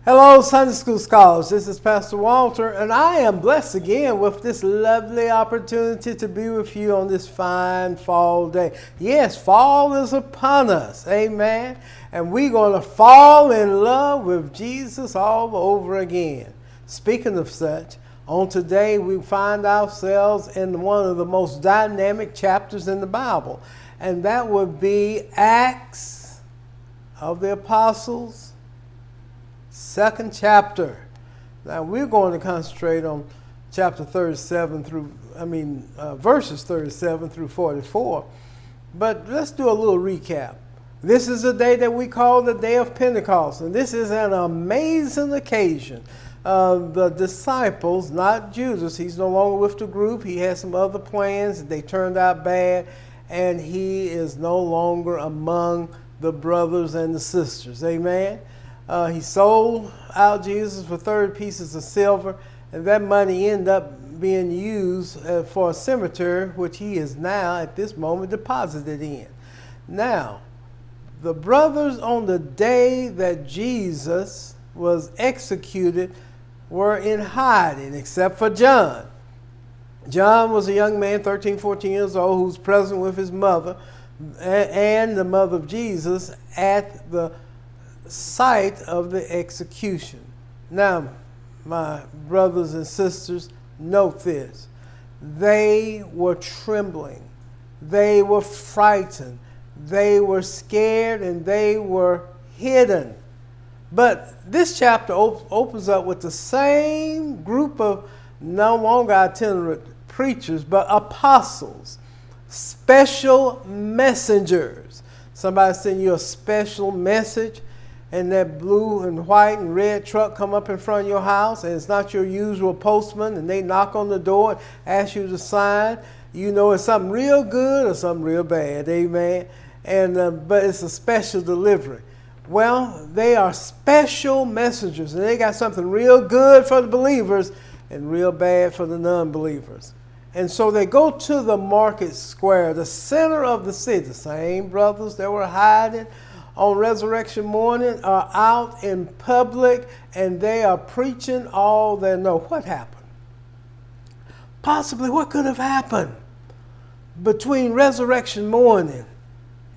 Hello, Sunday School Scholars. This is Pastor Walter, and I am blessed again with this lovely opportunity to be with you on this fine fall day. Yes, fall is upon us. Amen. And we're going to fall in love with Jesus all over again. Speaking of such, on today we find ourselves in one of the most dynamic chapters in the Bible, and that would be Acts of the Apostles. Second chapter. Now we're going to concentrate on chapter 37 verses 37 through 44. But let's do a little recap. This is a day that we call the Day of Pentecost, and this is an amazing occasion. The disciples, not Judas, he's no longer with the group. He had some other plans. They turned out bad, and he is no longer among the brothers and the sisters. Amen. He sold out Jesus for 30 pieces of silver, and that money ended up being used for a cemetery, which he is now, at this moment, deposited in. Now, the brothers on the day that Jesus was executed were in hiding, except for John. John was a young man, 13, 14 years old, who was present with his mother and the mother of Jesus at the site of the execution. Now, my brothers and sisters, note this. They were trembling. They were frightened. They were scared, and they were hidden. But this chapter opens up with the same group of no longer itinerant preachers, but apostles, special messengers. Somebody send you a special message, and that blue and white and red truck come up in front of your house, and it's not your usual postman, and they knock on the door and ask you to sign. You know it's something real good or something real bad, amen? But it's a special delivery. Well, they are special messengers, and they got something real good for the believers and real bad for the non-believers. And so they go to the market square, the center of the city. The same brothers that were hiding on resurrection morning are out in public, and they are preaching all they know. What happened? Possibly what could have happened between resurrection morning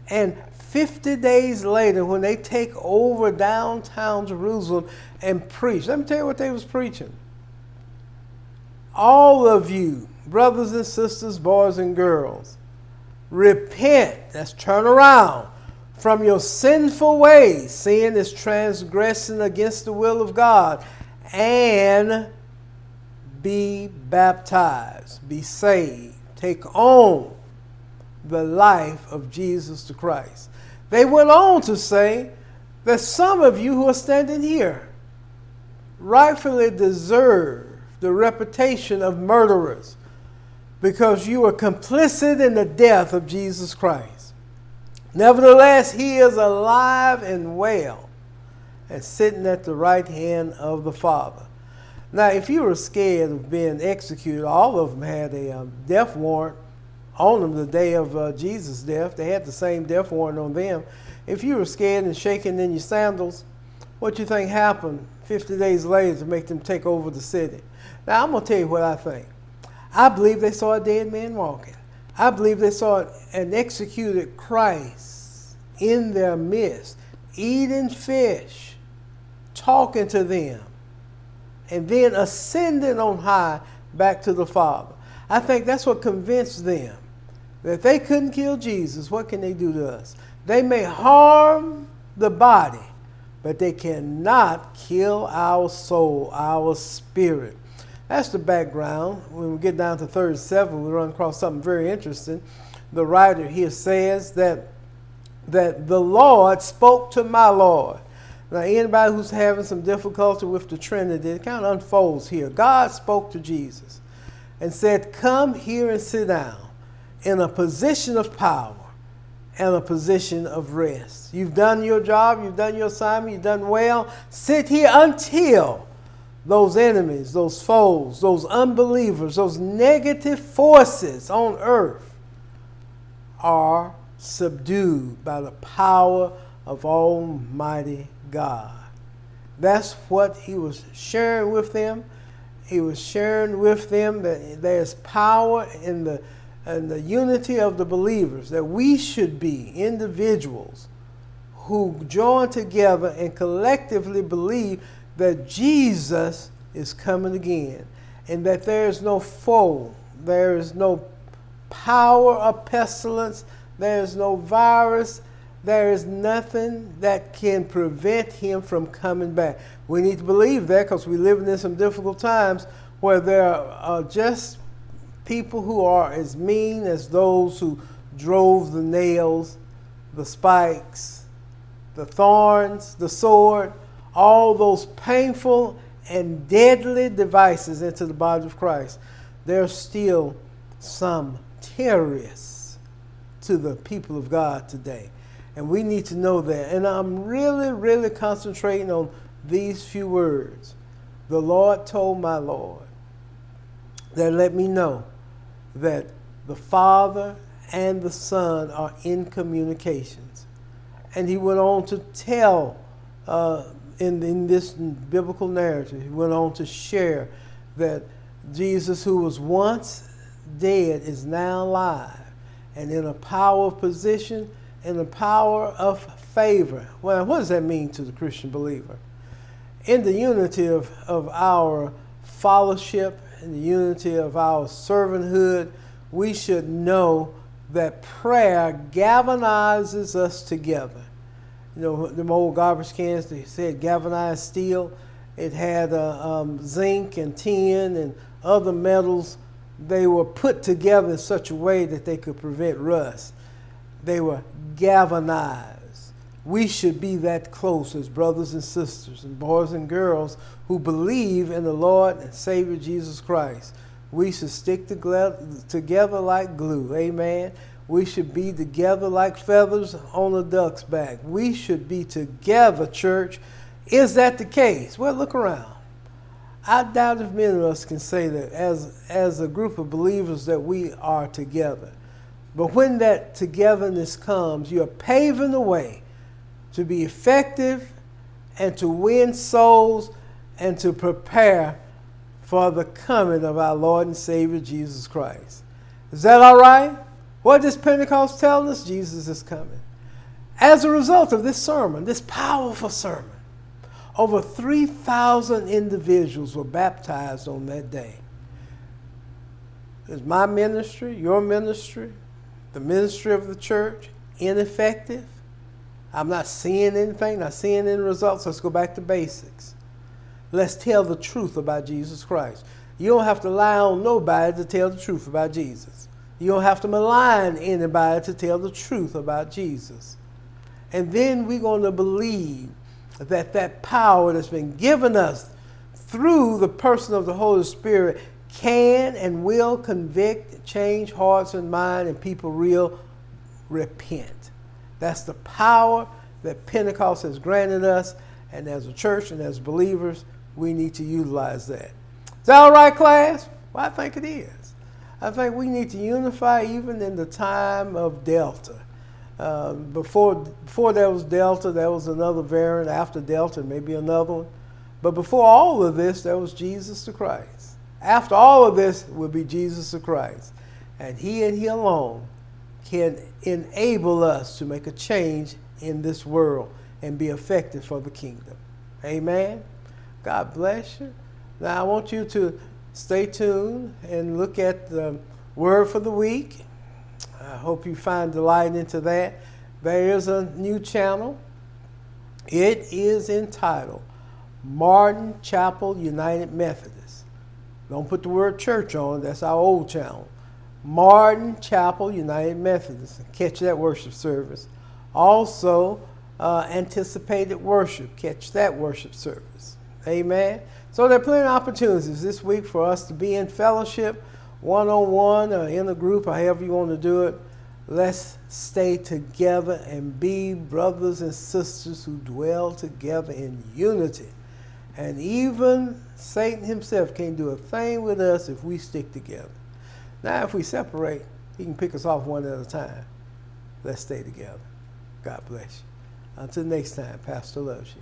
and 50 days later when they take over downtown Jerusalem and preach. Let me tell you what they was preaching. All of you, brothers and sisters, boys and girls, repent. That's turn around from your sinful ways. Sin is transgressing against the will of God. And be baptized. Be saved. Take on the life of Jesus the Christ. They went on to say that some of you who are standing here rightfully deserve the reputation of murderers because you were complicit in the death of Jesus Christ. Nevertheless, he is alive and well and sitting at the right hand of the Father. Now, if you were scared of being executed, all of them had a death warrant on them the day of Jesus' death. They had the same death warrant on them. If you were scared and shaking in your sandals, what do you think happened 50 days later to make them take over the city? Now, I'm going to tell you what I think. I believe they saw a dead man walking. I believe they saw an executed Christ in their midst, eating fish, talking to them, and then ascending on high back to the Father. I think that's what convinced them that if they couldn't kill Jesus, what can they do to us? They may harm the body, but they cannot kill our soul, our spirit. That's the background. When we get down to 37, we run across something very interesting. The writer here says that the Lord spoke to my Lord. Now, anybody who's having some difficulty with the Trinity, it kind of unfolds here. God spoke to Jesus and said, come here and sit down in a position of power and a position of rest. You've done your job, you've done your assignment, you've done well. Sit here until those enemies, those foes, those unbelievers, those negative forces on earth are subdued by the power of Almighty God. That's what he was sharing with them. He was sharing with them that there's power in the unity of the believers, that we should be individuals who join together and collectively believe that Jesus is coming again, and that there is no foe, there is no power of pestilence, there is no virus, there is nothing that can prevent him from coming back. We need to believe that because we live in some difficult times where there are just people who are as mean as those who drove the nails, the spikes, the thorns, the sword, all those painful and deadly devices into the body of Christ. There's still some terrorists to the people of God today. And we need to know that. And I'm really, really concentrating on these few words. The Lord told my Lord that let me know that the Father and the Son are in communications. And he went on to tell in this biblical narrative, he went on to share that Jesus, who was once dead, is now alive and in a power position, in a power of favor. Well, what does that mean to the Christian believer? In the unity of our fellowship, in the unity of our servanthood, we should know that prayer galvanizes us together. You know, them old garbage cans, they said galvanized steel. It had zinc and tin and other metals. They were put together in such a way that they could prevent rust. They were galvanized. We should be that close as brothers and sisters and boys and girls who believe in the Lord and Savior Jesus Christ. We should stick together like glue. Amen. We should be together like feathers on a duck's back. We should be together, church. Is that the case? Well, look around. I doubt if many of us can say that as a group of believers that we are together. But when that togetherness comes, you're paving the way to be effective and to win souls and to prepare for the coming of our Lord and Savior Jesus Christ. Is that all right? What does Pentecost tell us? Jesus is coming. As a result of this sermon, this powerful sermon, over 3,000 individuals were baptized on that day. Is my ministry, your ministry, the ministry of the church ineffective? I'm not seeing anything, not seeing any results. Let's go back to basics. Let's tell the truth about Jesus Christ. You don't have to lie on nobody to tell the truth about Jesus. You don't have to malign anybody to tell the truth about Jesus. And then we're going to believe that power that's been given us through the person of the Holy Spirit can and will convict, change hearts and minds, and people will repent. That's the power that Pentecost has granted us, and as a church and as believers, we need to utilize that. Is that all right, class? Well, I think it is. I think we need to unify even in the time of Delta. Before there was Delta, there was another variant. After Delta, maybe another one. But before all of this, there was Jesus the Christ. After all of this will be Jesus the Christ. And He alone can enable us to make a change in this world and be effective for the kingdom. Amen. God bless you. Now I want you to stay tuned and look at the word for the week. I hope you find delight into that. There is a new channel. It is entitled Martin Chapel United Methodist. Don't put the word church on, that's our old channel. Martin Chapel United Methodist. Catch that worship service. Also, anticipated worship. Catch that worship service. Amen. So there are plenty of opportunities this week for us to be in fellowship, one-on-one, or in a group, or however you want to do it. Let's stay together and be brothers and sisters who dwell together in unity. And even Satan himself can't do a thing with us if we stick together. Now, if we separate, he can pick us off one at a time. Let's stay together. God bless you. Until next time, Pastor loves you.